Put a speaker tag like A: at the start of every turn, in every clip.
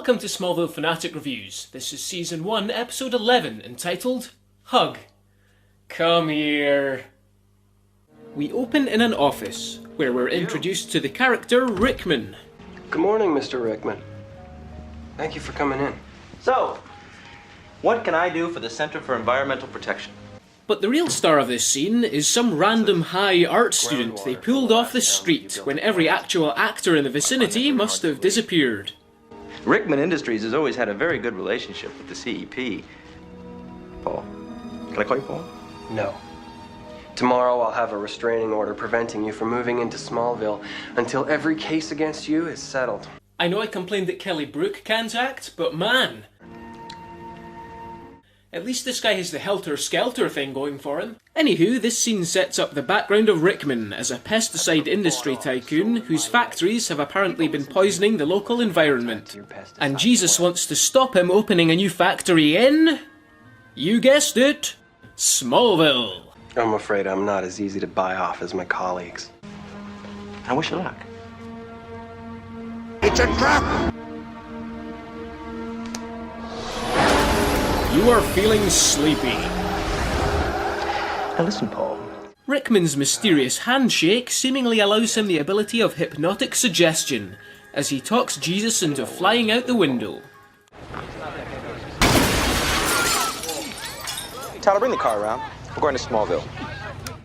A: Welcome to Smallville Fanatic Reviews. This is Season 1, Episode 11, entitled Hug. Come here. We open in an office, where we're introduced to the character Rickman.
B: Good morning, Mr. Rickman. Thank you for coming in.
C: So, what can I do for the Center for Environmental Protection?
A: But the real star of this scene is some random high art student they pulled off the street when every actual actor in the vicinity must have disappeared.
C: Rickman Industries has always had a very good relationship with the CEP. Paul. Can I call you Paul?
B: No. Tomorrow I'll have a restraining order preventing you from moving into Smallville until every case against you is settled.
A: I know I complained that Kelly Brook can't act, but man! At least this guy has the helter-skelter thing going for him. Anywho, this scene sets up the background of Rickman as a pesticide industry tycoon whose factories have apparently been poisoning the local environment. And Jesus wants to stop him opening a new factory in... you guessed it, Smallville.
B: I'm afraid I'm not as easy to buy off as my colleagues.
C: I wish you luck.
D: It's a trap!
A: You are feeling sleepy.
C: Now listen, Paul.
A: Rickman's mysterious handshake seemingly allows him the ability of hypnotic suggestion, as he talks Jesus into flying out the window.
C: Tyler, bring the car around. We're going to Smallville.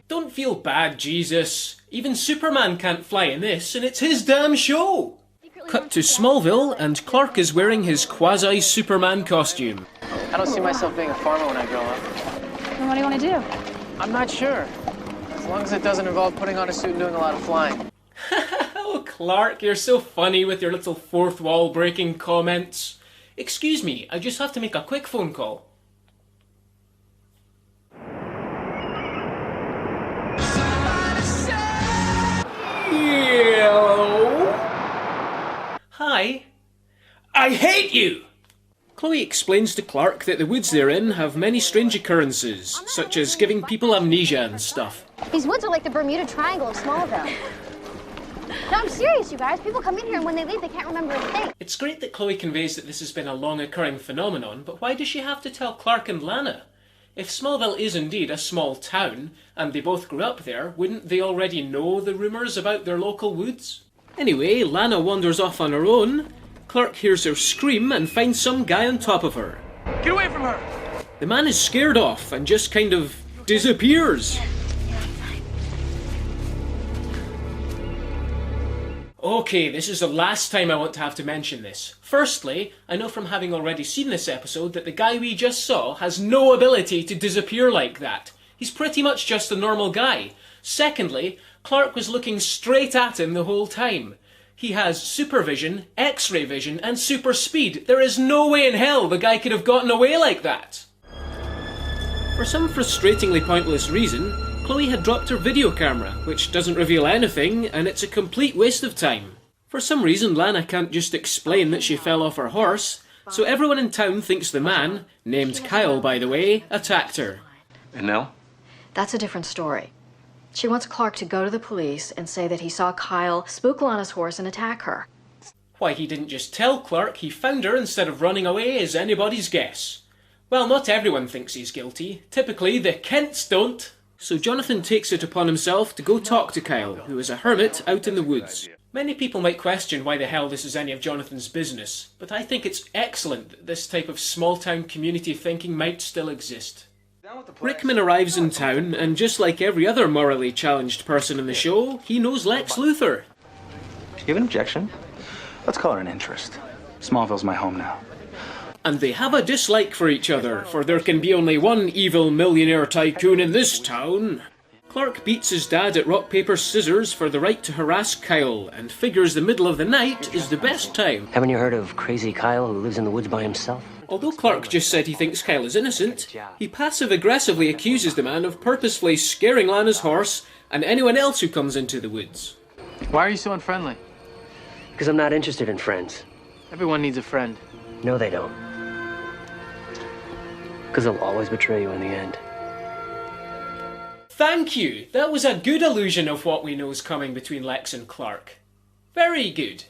A: Don't feel bad, Jesus. Even Superman can't fly in this, and it's his damn show! Cut to Smallville, and Clark is wearing his quasi-Superman costume.
E: I don't see myself being a farmer when I grow up.
F: Then what do you want to do?
E: I'm not sure. As long as it doesn't involve putting on a suit and doing a lot of flying.
A: Oh, Clark, you're so funny with your little fourth wall breaking comments. Excuse me, I just have to make a quick phone call. Hello? Hi. I hate you! Chloe explains to Clark that the woods they're in have many strange occurrences, such as giving people amnesia and stuff.
F: These woods are like the Bermuda Triangle of Smallville. No, I'm serious, you guys. People come in here and when they leave, they can't remember a thing.
A: It's great that Chloe conveys that this has been a long-occurring phenomenon, but why does she have to tell Clark and Lana? If Smallville is indeed a small town, and they both grew up there, wouldn't they already know the rumours about their local woods? Anyway, Lana wanders off on her own. Clark hears her scream and finds some guy on top of her.
E: Get away from her!
A: The man is scared off and just kind of disappears. Okay, this is the last time I want to have to mention this. Firstly, I know from having already seen this episode that the guy we just saw has no ability to disappear like that. He's pretty much just a normal guy. Secondly, Clark was looking straight at him the whole time. He has supervision, X-ray vision, and super speed. There is no way in hell the guy could have gotten away like that. For some frustratingly pointless reason, Chloe had dropped her video camera, which doesn't reveal anything, and it's a complete waste of time. For some reason, Lana can't just explain that she fell off her horse, so everyone in town thinks the man, named Kyle by the way, attacked her.
C: And Nell?
G: That's a different story. She wants Clark to go to the police and say that he saw Kyle spook Lana's horse and attack her.
A: Why he didn't just tell Clark he found her instead of running away is anybody's guess. Well, not everyone thinks he's guilty. Typically, the Kents don't. So Jonathan takes it upon himself to go talk to Kyle, who is a hermit out in the woods. Many people might question why the hell this is any of Jonathan's business, but I think it's excellent that this type of small-town community thinking might still exist. Rickman arrives in town, and just like every other morally challenged person in the show, he knows Lex Luthor.
C: Do you have an objection?
H: Let's call it an interest. Smallville's my home now.
A: And they have a dislike for each other, for there can be only one evil millionaire tycoon in this town. Clark beats his dad at rock, paper, scissors for the right to harass Kyle, and figures the middle of the night is the best time.
I: Haven't you heard of Crazy Kyle who lives in the woods by himself?
A: Although Clark just said he thinks Kyle is innocent, he passive-aggressively accuses the man of purposefully scaring Lana's horse and anyone else who comes into the woods.
E: Why are you so unfriendly?
I: Because I'm not interested in friends.
E: Everyone needs a friend.
I: No, they don't. Because they'll always betray you in the end.
A: Thank you! That was a good illusion of what we know is coming between Lex and Clark. Very good.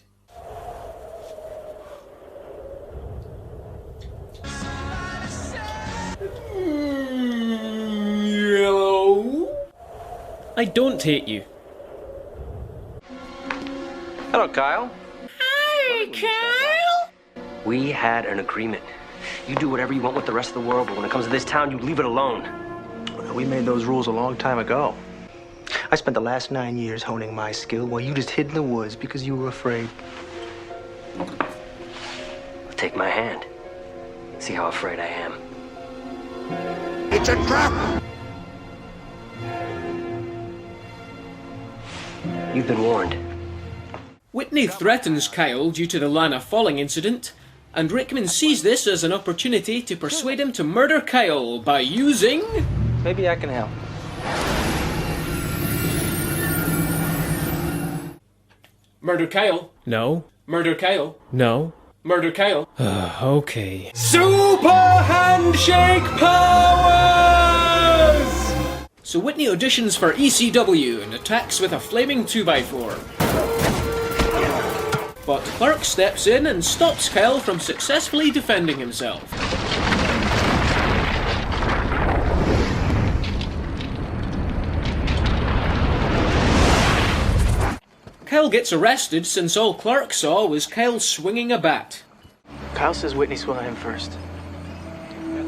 A: I don't hate you.
C: Hello, Kyle.
A: Hey, Kyle!
I: We had an agreement. You do whatever you want with the rest of the world, but when it comes to this town, you leave it alone.
H: We made those rules a long time ago. I spent the last 9 years honing my skill while you just hid in the woods because you were afraid.
I: Take my hand. See how afraid I am.
D: It's a trap!
I: You've been warned.
A: Whitney threatens Kyle due to the Lana falling incident, and Rickman sees this as an opportunity to persuade him to murder Kyle by using...
C: Maybe I can help.
A: Murder Kyle. No. Murder Kyle. No. Murder Kyle. Okay. Super Handshake Powers! So Whitney auditions for ECW and attacks with a flaming 2x4. But Clark steps in and stops Kyle from successfully defending himself. Kyle gets arrested since all Clark saw was Kyle swinging a bat.
E: Kyle says Whitney swung at him first.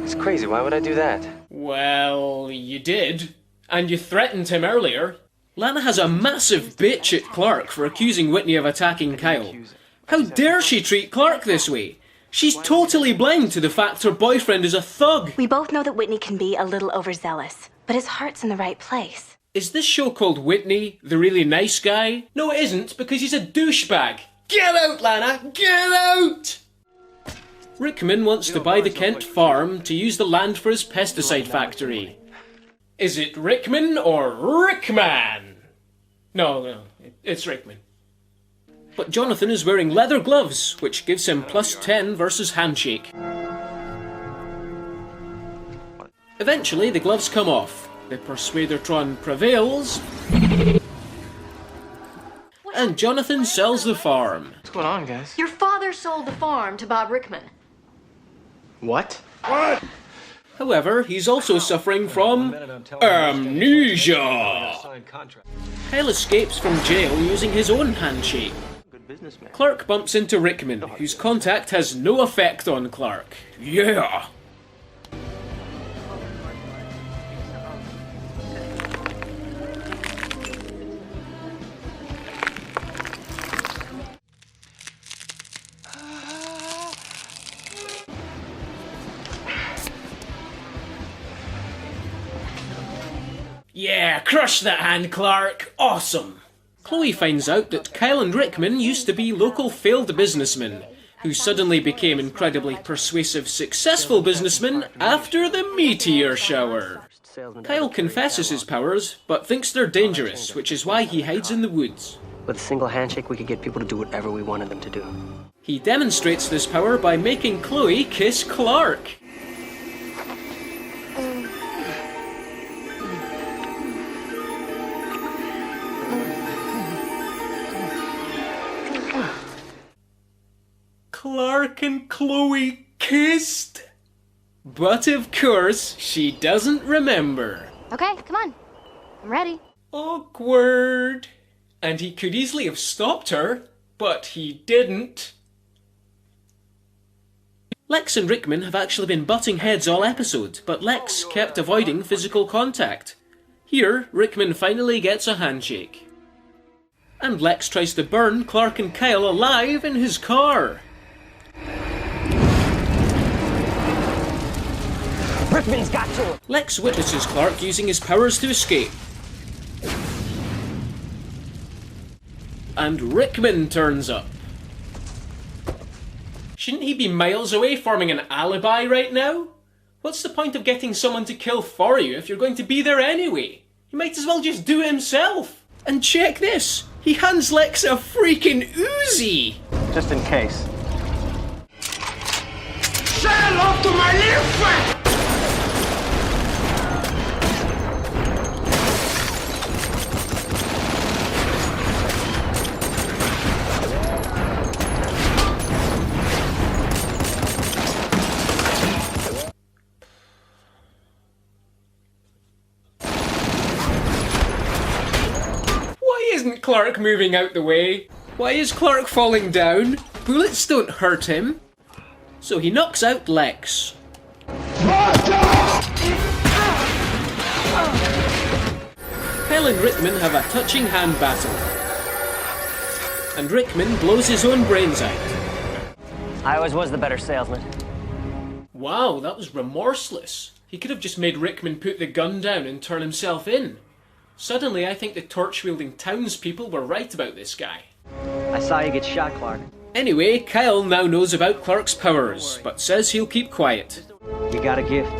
B: It's crazy. Why would I do that?
A: Well, you did. And you threatened him earlier. Lana has a massive bitch at Clark for accusing Whitney of attacking Kyle. How dare she treat Clark this way? She's totally blind to the fact her boyfriend is a thug.
J: We both know that Whitney can be a little overzealous, but his heart's in the right place.
A: Is this show called Whitney, the really nice guy? No, it isn't, because he's a douchebag. Get out, Lana! Get out! Rickman wants to buy the Kent farm to use the land for his pesticide factory. Is it Rickman or Rickman? No, it's Rickman. But Jonathan is wearing leather gloves, which gives him +10 versus handshake. Eventually, the gloves come off. The Persuadertron prevails, and Jonathan sells the farm.
E: What's going on, guys?
G: Your father sold the farm to Bob Rickman.
H: What?
A: However, he's also suffering from amnesia. Kyle escapes from jail using his own handshake. Clark bumps into Rickman, whose contact has no effect on Clark. Yeah! Yeah, crush that hand, Clark! Awesome! Chloe finds out that Kyle and Rickman used to be local failed businessmen, who suddenly became incredibly persuasive, successful businessmen after the meteor shower. Kyle confesses his powers, but thinks they're dangerous, which is why he hides in the woods.
I: With a single handshake, we could get people to do whatever we wanted them to do.
A: He demonstrates this power by making Chloe kiss Clark. Clark and Chloe kissed? But of course, she doesn't remember.
F: Okay, come on. I'm ready.
A: Awkward. And he could easily have stopped her, but he didn't. Lex and Rickman have actually been butting heads all episode, but Lex kept avoiding physical contact. Here, Rickman finally gets a handshake. And Lex tries to burn Clark and Kyle alive in his car.
I: Rickman's got to!
A: Lex witnesses Clark using his powers to escape. And Rickman turns up. Shouldn't he be miles away forming an alibi right now? What's the point of getting someone to kill for you if you're going to be there anyway? He might as well just do it himself. And check this! He hands Lex a freaking Uzi!
H: Just in case.
D: Say hello to my little friend!
A: isn't Clark moving out the way? Why is Clark falling down? Bullets don't hurt him. So he knocks out Lex. Kyle and Rickman have a touching hand battle. And Rickman blows his own brains out.
I: I always was the better salesman.
A: Wow, that was remorseless. He could have just made Rickman put the gun down and turn himself in. Suddenly, I think the torch-wielding townspeople were right about this guy.
I: I saw you get shot, Clark.
A: Anyway, Kyle now knows about Clark's powers, but says he'll keep quiet.
I: You got a gift.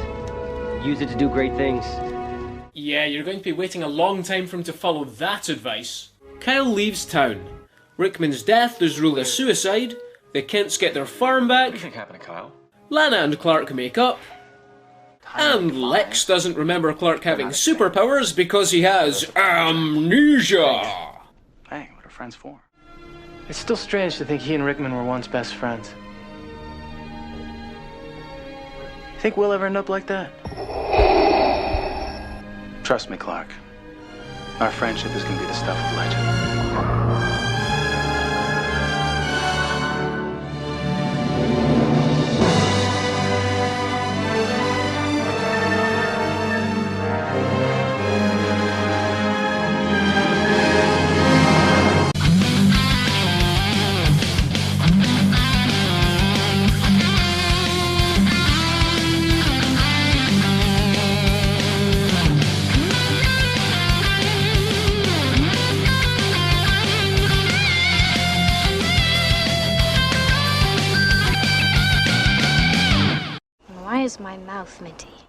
I: Use it to do great things.
A: Yeah, you're going to be waiting a long time for him to follow that advice. Kyle leaves town. Rickman's death is ruled a suicide. The Kents get their farm back.
K: What do you think happened to Kyle?
A: Lana and Clark make up. And Lex doesn't remember Clark having superpowers because he has amnesia.
K: Hey, what are friends for?
E: It's still strange to think he and Rickman were once best friends. Think we'll ever end up like that?
K: Trust me, Clark. Our friendship is gonna be the stuff of legend.
F: Why is my mouth minty?